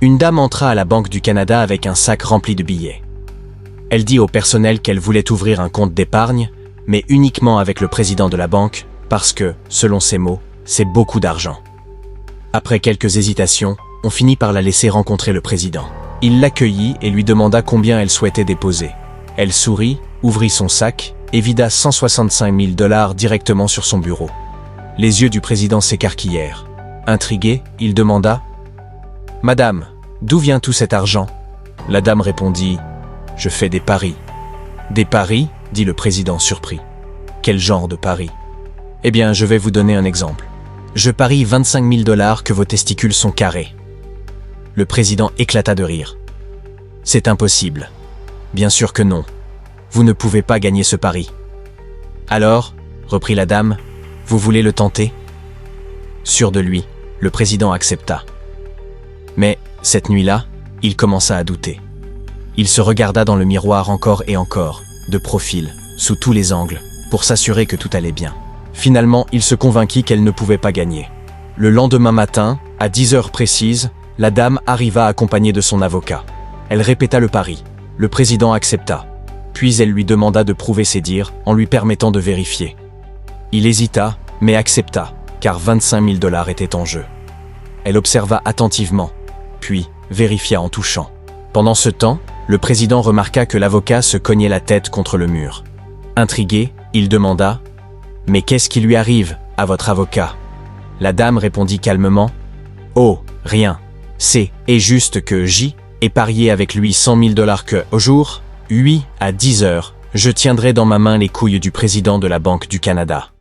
Une dame entra à la Banque du Canada avec un sac rempli de billets. Elle dit au personnel qu'elle voulait ouvrir un compte d'épargne, mais uniquement avec le président de la banque, parce que, selon ses mots, c'est beaucoup d'argent. Après quelques hésitations, on finit par la laisser rencontrer le président. Il l'accueillit et lui demanda combien elle souhaitait déposer. Elle sourit, ouvrit son sac et vida 165 000 $ directement sur son bureau. Les yeux du président s'écarquillèrent. Intrigué, il demanda « Madame, d'où vient tout cet argent ?» La dame répondit « Je fais des paris. »« Des paris ?» dit le président surpris. « Quel genre de paris ?»« Eh bien, je vais vous donner un exemple. Je parie 25 000 $ que vos testicules sont carrés. » Le président éclata de rire. « C'est impossible. Bien sûr que non. Vous ne pouvez pas gagner ce pari. »« Alors, reprit la dame, vous voulez le tenter ?» Sûr de lui, le président accepta. Mais, cette nuit-là, il commença à douter. Il se regarda dans le miroir encore et encore, de profil, sous tous les angles, pour s'assurer que tout allait bien. Finalement, il se convainquit qu'elle ne pouvait pas gagner. Le lendemain matin, à 10 heures précises, la dame arriva accompagnée de son avocat. Elle répéta le pari. Le président accepta. Puis elle lui demanda de prouver ses dires en lui permettant de vérifier. Il hésita, mais accepta, car 25 000 $ étaient en jeu. Elle observa attentivement, puis vérifia en touchant. Pendant ce temps, le président remarqua que l'avocat se cognait la tête contre le mur. Intrigué, il demanda « Mais qu'est-ce qui lui arrive, à votre avocat ?» La dame répondit calmement « Oh, rien. C'est juste que J ai parié avec lui 100 000 $ que, au jour, 8 à 10 heures, je tiendrai dans ma main les couilles du président de la Banque du Canada. »